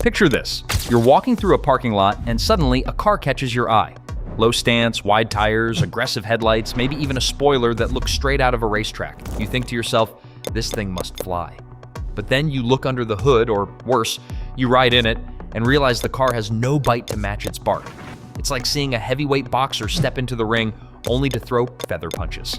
Picture this. You're walking through a parking lot and suddenly a car catches your eye. Low stance, wide tires, aggressive headlights, maybe even a spoiler that looks straight out of a racetrack. You think to yourself, this thing must fly. But then you look under the hood, or worse, you ride in it and realize the car has no bite to match its bark. It's like seeing a heavyweight boxer step into the ring only to throw feather punches.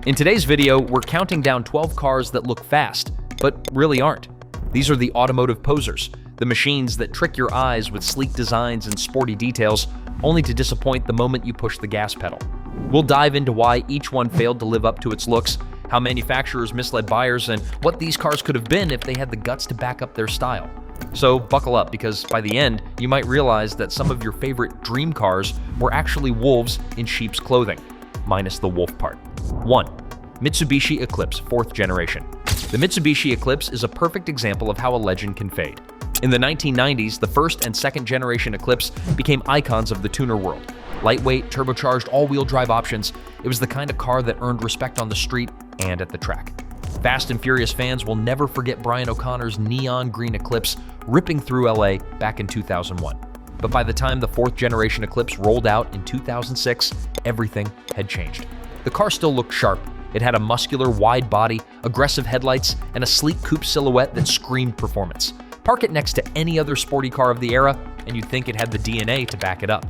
In today's video, we're counting down 12 cars that look fast, but really aren't. These are the automotive posers, the machines that trick your eyes with sleek designs and sporty details, only to disappoint the moment you push the gas pedal. We'll dive into why each one failed to live up to its looks, how manufacturers misled buyers, and what these cars could have been if they had the guts to back up their style. So buckle up, because by the end, you might realize that some of your favorite dream cars were actually wolves in sheep's clothing, minus the wolf part. 1. Mitsubishi Eclipse, 4th generation. The Mitsubishi Eclipse is a perfect example of how a legend can fade. In the 1990s, the 1st and 2nd generation Eclipse became icons of the tuner world. Lightweight, turbocharged, all-wheel drive options, it was the kind of car that earned respect on the street and at the track. Fast and Furious fans will never forget Brian O'Connor's neon green Eclipse ripping through LA back in 2001. But by the time the 4th generation Eclipse rolled out in 2006, everything had changed. The car still looked sharp. It had a muscular, wide body, aggressive headlights, and a sleek coupe silhouette that screamed performance. Park it next to any other sporty car of the era, and you'd think it had the DNA to back it up.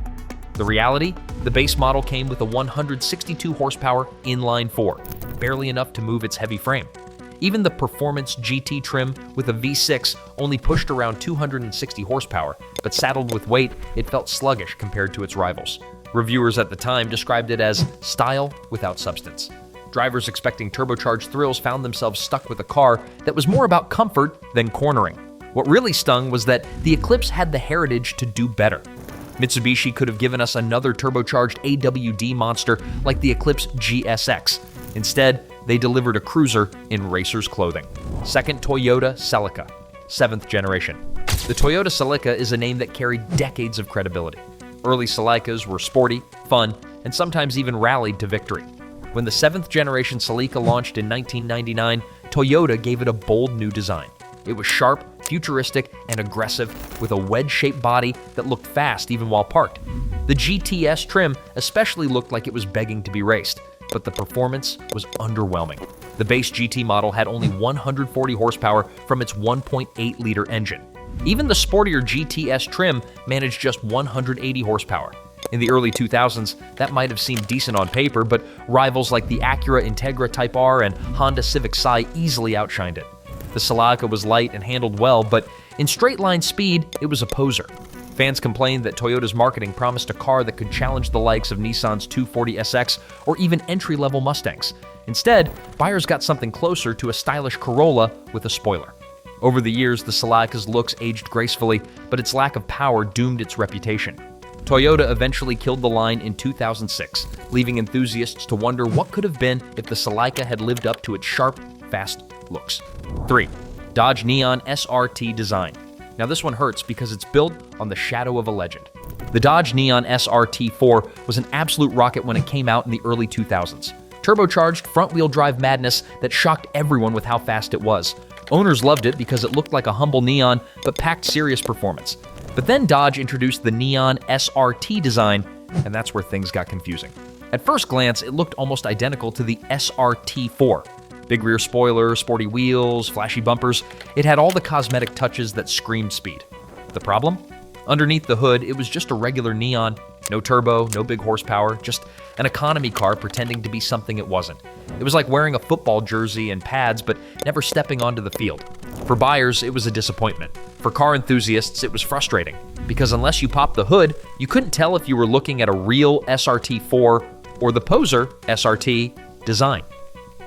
The reality? The base model came with a 162 horsepower inline-4, barely enough to move its heavy frame. Even the Performance GT trim with a V6 only pushed around 260 horsepower, but saddled with weight, it felt sluggish compared to its rivals. Reviewers at the time described it as style without substance. Drivers expecting turbocharged thrills found themselves stuck with a car that was more about comfort than cornering. What really stung was that the Eclipse had the heritage to do better. Mitsubishi could have given us another turbocharged AWD monster like the Eclipse GSX. Instead, they delivered a cruiser in racer's clothing. 2nd, Toyota Celica, 7th generation. The Toyota Celica is a name that carried decades of credibility. Early Celicas were sporty, fun, and sometimes even rallied to victory. When the 7th generation Celica launched in 1999, Toyota gave it a bold new design. It was sharp, futuristic, and aggressive, with a wedge-shaped body that looked fast even while parked. The GTS trim especially looked like it was begging to be raced, but the performance was underwhelming. The base GT model had only 140 horsepower from its 1.8-liter engine. Even the sportier GTS trim managed just 180 horsepower. In the early 2000s, that might have seemed decent on paper, but rivals like the Acura Integra Type R and Honda Civic Si easily outshined it. The Celica was light and handled well, but in straight-line speed, it was a poser. Fans complained that Toyota's marketing promised a car that could challenge the likes of Nissan's 240SX or even entry-level Mustangs. Instead, buyers got something closer to a stylish Corolla with a spoiler. Over the years, the Celica's looks aged gracefully, but its lack of power doomed its reputation. Toyota eventually killed the line in 2006, leaving enthusiasts to wonder what could have been if the Celica had lived up to its sharp, fast looks. 3. Dodge Neon SRT design. Now this one hurts because it's built on the shadow of a legend. The Dodge Neon SRT4 was an absolute rocket when it came out in the early 2000s. Turbocharged front-wheel drive madness that shocked everyone with how fast it was. Owners loved it because it looked like a humble Neon but packed serious performance. But then Dodge introduced the Neon SRT design, and that's where things got confusing. At first glance, it looked almost identical to the SRT4. Big rear spoiler, sporty wheels, flashy bumpers. It had all the cosmetic touches that screamed speed. The problem? Underneath the hood, it was just a regular Neon. No turbo, no big horsepower, just an economy car pretending to be something it wasn't. It was like wearing a football jersey and pads, but never stepping onto the field. For buyers, it was a disappointment. For car enthusiasts, it was frustrating, because unless you popped the hood, you couldn't tell if you were looking at a real SRT4 or the poser SRT design.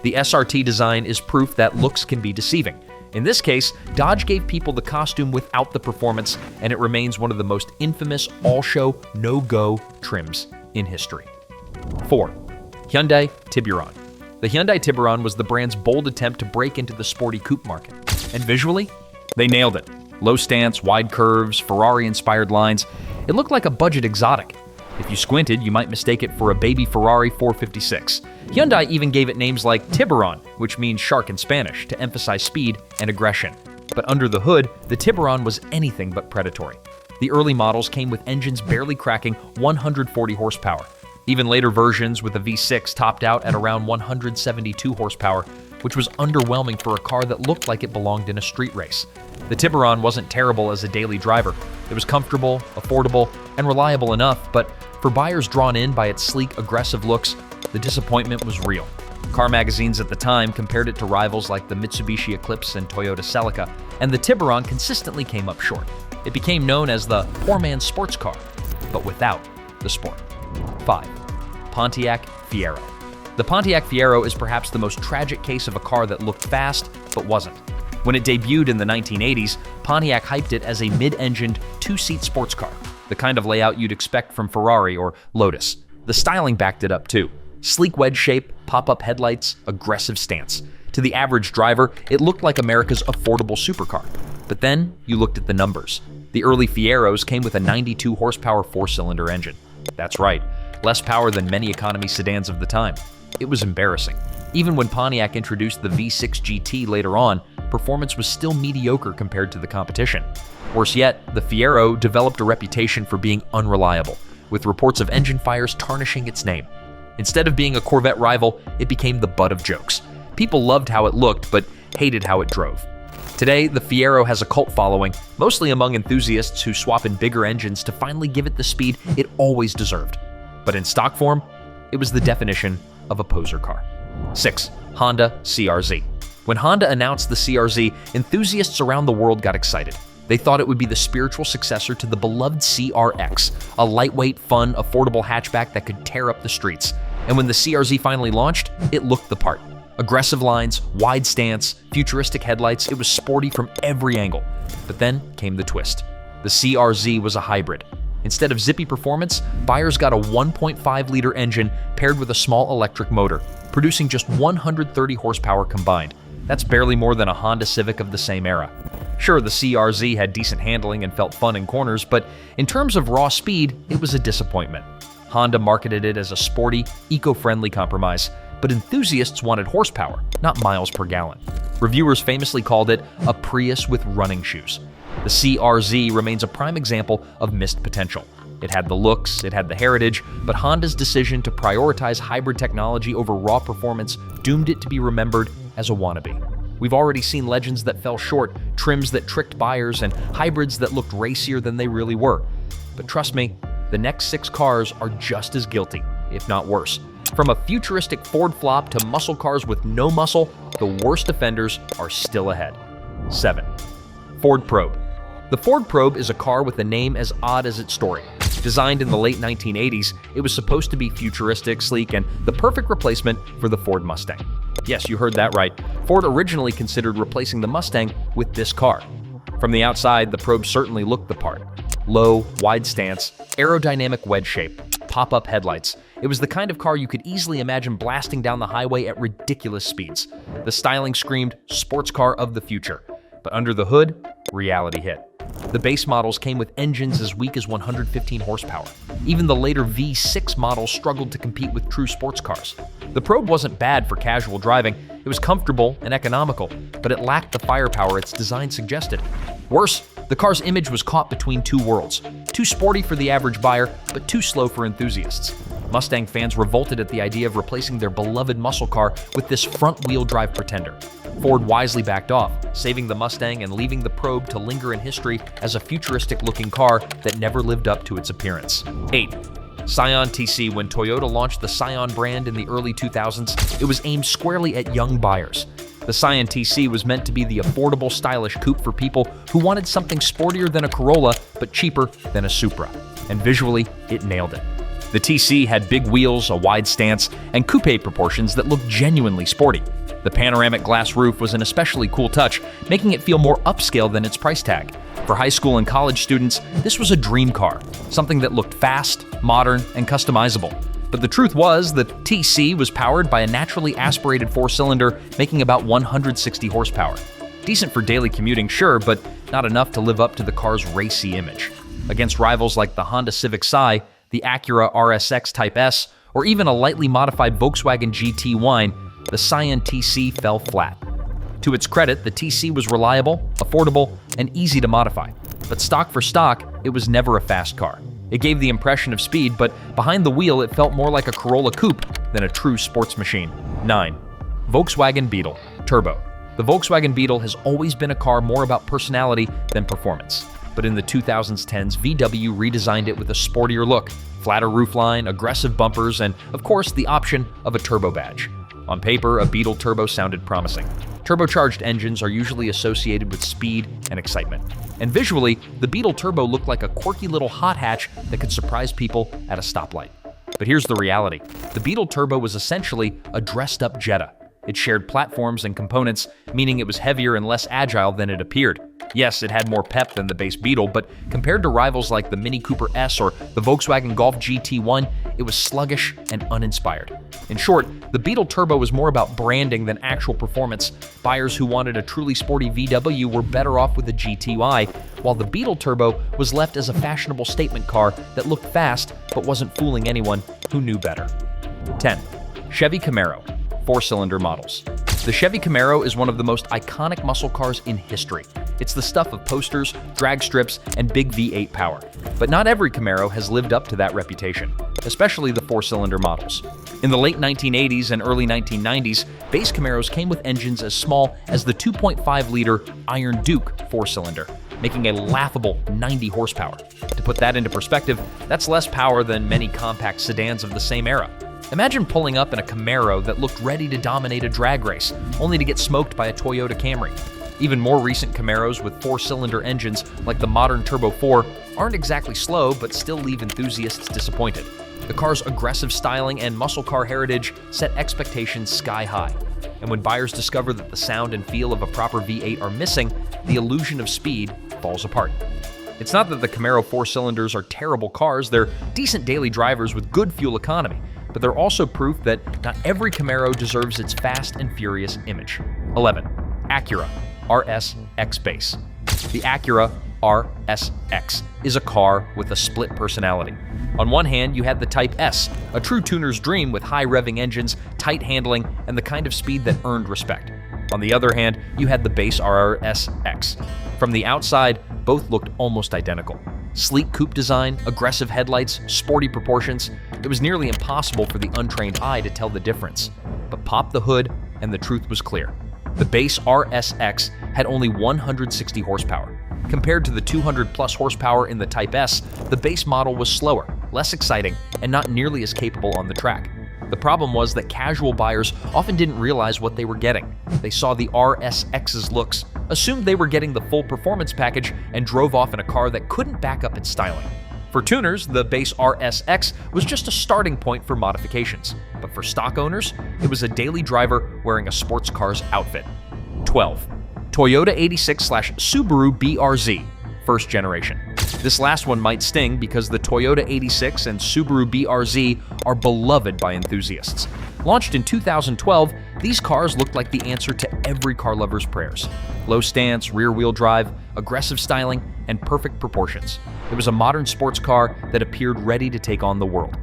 The SRT design is proof that looks can be deceiving. In this case, Dodge gave people the costume without the performance, and it remains one of the most infamous all-show, no-go trims in history. 4. Hyundai Tiburon. The Hyundai Tiburon was the brand's bold attempt to break into the sporty coupe market. And visually, they nailed it. Low stance, wide curves, Ferrari-inspired lines. It looked like a budget exotic. If you squinted, you might mistake it for a baby Ferrari 456. Hyundai even gave it names like Tiburon, which means shark in Spanish, to emphasize speed and aggression. But under the hood, the Tiburon was anything but predatory. The early models came with engines barely cracking 140 horsepower. Even later versions with a V6 topped out at around 172 horsepower, which was underwhelming for a car that looked like it belonged in a street race. The Tiburon wasn't terrible as a daily driver. It was comfortable, affordable, and reliable enough, but for buyers drawn in by its sleek, aggressive looks, the disappointment was real. Car magazines at the time compared it to rivals like the Mitsubishi Eclipse and Toyota Celica, and the Tiburon consistently came up short. It became known as the poor man's sports car, but without the sport. 5. Pontiac Fiero. The Pontiac Fiero is perhaps the most tragic case of a car that looked fast, but wasn't. When it debuted in the 1980s, Pontiac hyped it as a mid-engined, two-seat sports car, the kind of layout you'd expect from Ferrari or Lotus. The styling backed it up too. Sleek wedge shape, pop-up headlights, aggressive stance. To the average driver, it looked like America's affordable supercar. But then, you looked at the numbers. The early Fieros came with a 92 horsepower four-cylinder engine. That's right, less power than many economy sedans of the time. It was embarrassing. Even when Pontiac introduced the V6 GT later on, performance was still mediocre compared to the competition. Worse yet, the Fiero developed a reputation for being unreliable, with reports of engine fires tarnishing its name. Instead of being a Corvette rival, it became the butt of jokes. People loved how it looked, but hated how it drove. Today, the Fiero has a cult following, mostly among enthusiasts who swap in bigger engines to finally give it the speed it always deserved. But in stock form, it was the definition of a poser car. 6. Honda CRZ. When Honda announced the CRZ, enthusiasts around the world got excited. They thought it would be the spiritual successor to the beloved CRX, a lightweight, fun, affordable hatchback that could tear up the streets. And when the CRZ finally launched, it looked the part. Aggressive lines, wide stance, futuristic headlights, it was sporty from every angle. But then came the twist. The CRZ was a hybrid. Instead of zippy performance, buyers got a 1.5-liter engine paired with a small electric motor, producing just 130 horsepower combined. That's barely more than a Honda Civic of the same era. Sure, the CRZ had decent handling and felt fun in corners, but in terms of raw speed, it was a disappointment. Honda marketed it as a sporty, eco-friendly compromise, but enthusiasts wanted horsepower, not miles per gallon. Reviewers famously called it a Prius with running shoes. The CRZ remains a prime example of missed potential. It had the looks, it had the heritage, but Honda's decision to prioritize hybrid technology over raw performance doomed it to be remembered as a wannabe. We've already seen legends that fell short, trims that tricked buyers, and hybrids that looked racier than they really were. But trust me, the next 6 cars are just as guilty, if not worse. From a futuristic Ford flop to muscle cars with no muscle, the worst offenders are still ahead. 7. Ford Probe. The Ford Probe is a car with a name as odd as its story. Designed in the late 1980s, it was supposed to be futuristic, sleek, and the perfect replacement for the Ford Mustang. Yes, you heard that right. Ford originally considered replacing the Mustang with this car. From the outside, the Probe certainly looked the part. Low, wide stance, aerodynamic wedge shape, pop-up headlights. It was the kind of car you could easily imagine blasting down the highway at ridiculous speeds. The styling screamed sports car of the future. But under the hood, reality hit. The base models came with engines as weak as 115 horsepower. Even the later V6 models struggled to compete with true sports cars. The Probe wasn't bad for casual driving. It was comfortable and economical, but it lacked the firepower its design suggested. Worse, the car's image was caught between two worlds. Too sporty for the average buyer, but too slow for enthusiasts. Mustang fans revolted at the idea of replacing their beloved muscle car with this front-wheel drive pretender. Ford wisely backed off, saving the Mustang and leaving the Probe to linger in history as a futuristic-looking car that never lived up to its appearance. 8. Scion Tc. When Toyota launched the Scion brand in the early 2000s, it was aimed squarely at young buyers. The Scion Tc was meant to be the affordable, stylish coupe for people who wanted something sportier than a Corolla, but cheaper than a Supra. And visually, it nailed it. The TC had big wheels, a wide stance, and coupe proportions that looked genuinely sporty. The panoramic glass roof was an especially cool touch, making it feel more upscale than its price tag. For high school and college students, this was a dream car, something that looked fast, modern, and customizable. But the truth was, the TC was powered by a naturally aspirated four-cylinder, making about 160 horsepower. Decent for daily commuting, sure, but not enough to live up to the car's racy image. Against rivals like the Honda Civic Si, the Acura Rsx Type S, or even a lightly modified Volkswagen GT Wine, the Scion Tc fell flat. To its credit, the TC was reliable, affordable, and easy to modify. But stock for stock, it was never a fast car. It gave the impression of speed, but behind the wheel it felt more like a Corolla Coupe than a true sports machine. 9. Volkswagen Beetle Turbo. The Volkswagen Beetle has always been a car more about personality than performance. But in the 2010s, VW redesigned it with a sportier look, flatter roofline, aggressive bumpers, and of course the option of a turbo badge. On paper, a Beetle Turbo sounded promising. Turbocharged engines are usually associated with speed and excitement. And visually, the Beetle Turbo looked like a quirky little hot hatch that could surprise people at a stoplight. But here's the reality. The Beetle Turbo was essentially a dressed-up Jetta. It shared platforms and components, meaning it was heavier and less agile than it appeared. Yes, it had more pep than the base Beetle, but compared to rivals like the Mini Cooper S or the Volkswagen Golf GT1, it was sluggish and uninspired. In short, the Beetle Turbo was more about branding than actual performance. Buyers who wanted a truly sporty VW were better off with a GTI, while the Beetle Turbo was left as a fashionable statement car that looked fast but wasn't fooling anyone who knew better. 10. Chevy Camaro 4-cylinder models. The Chevy Camaro is one of the most iconic muscle cars in history. It's the stuff of posters, drag strips, and big V8 power. But not every Camaro has lived up to that reputation, especially the 4-cylinder models. In the late 1980s and early 1990s, base Camaros came with engines as small as the 2.5-liter Iron Duke 4-cylinder, making a laughable 90 horsepower. To put that into perspective, that's less power than many compact sedans of the same era. Imagine pulling up in a Camaro that looked ready to dominate a drag race, only to get smoked by a Toyota Camry. Even more recent Camaros with 4-cylinder engines, like the modern Turbo 4, aren't exactly slow, but still leave enthusiasts disappointed. The car's aggressive styling and muscle car heritage set expectations sky high. And when buyers discover that the sound and feel of a proper V8 are missing, the illusion of speed falls apart. It's not that the Camaro 4-cylinders are terrible cars, they're decent daily drivers with good fuel economy. But they're also proof that not every Camaro deserves its fast and furious image. 11. Acura Rsx base. The Acura Rsx is a car with a split personality. On one hand, you had the Type S, a true tuner's dream with high revving engines, tight handling, and the kind of speed that earned respect. On the other hand, you had the base Rsx. From the outside, both looked almost identical. Sleek coupe design, aggressive headlights, sporty proportions. It was nearly impossible for the untrained eye to tell the difference. But pop the hood, and the truth was clear. The base Rsx had only 160 horsepower. Compared to the 200-plus horsepower in the Type S, the base model was slower, less exciting, and not nearly as capable on the track. The problem was that casual buyers often didn't realize what they were getting. They saw the Rsx's looks, assumed they were getting the full performance package, and drove off in a car that couldn't back up its styling. For tuners, the base Rsx was just a starting point for modifications. But for stock owners, it was a daily driver wearing a sports car's outfit. 12. Toyota 86/Subaru BRZ, first generation. This last one might sting because the Toyota 86 and Subaru BRZ are beloved by enthusiasts. Launched in 2012, these cars looked like the answer to every car lover's prayers. Low stance, rear-wheel drive, aggressive styling, and perfect proportions. It was a modern sports car that appeared ready to take on the world.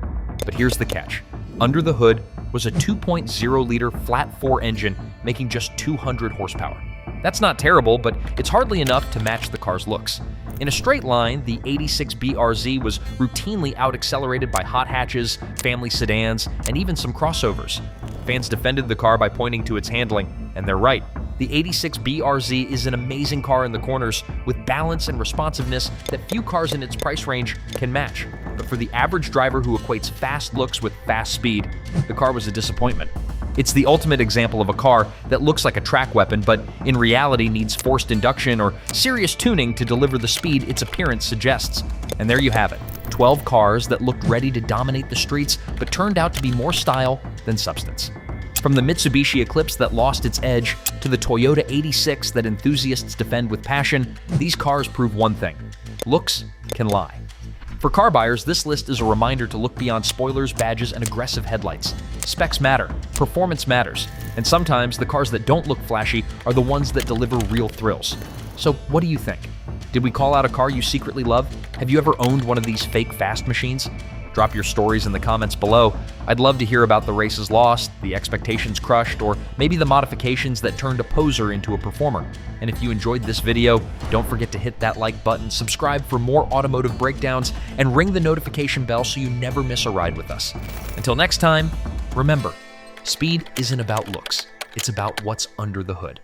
But here's the catch. Under the hood was a 2.0-liter flat-4 engine making just 200 horsepower. That's not terrible, but it's hardly enough to match the car's looks. In a straight line, the 86 BRZ was routinely out-accelerated by hot hatches, family sedans, and even some crossovers. Fans defended the car by pointing to its handling, and they're right. The 86 BRZ is an amazing car in the corners, with balance and responsiveness that few cars in its price range can match. But for the average driver who equates fast looks with fast speed, the car was a disappointment. It's the ultimate example of a car that looks like a track weapon, but in reality needs forced induction or serious tuning to deliver the speed its appearance suggests. And there you have it, 12 cars that looked ready to dominate the streets, but turned out to be more style than substance. From the Mitsubishi Eclipse that lost its edge, to the Toyota 86 that enthusiasts defend with passion, these cars prove one thing: looks can lie. For car buyers, this list is a reminder to look beyond spoilers, badges, and aggressive headlights. Specs matter, performance matters, and sometimes the cars that don't look flashy are the ones that deliver real thrills. So what do you think? Did we call out a car you secretly love? Have you ever owned one of these fake fast machines? Drop your stories in the comments below. I'd love to hear about the races lost, the expectations crushed, or maybe the modifications that turned a poser into a performer. And if you enjoyed this video, don't forget to hit that like button, subscribe for more automotive breakdowns, and ring the notification bell so you never miss a ride with us. Until next time, remember, speed isn't about looks, it's about what's under the hood.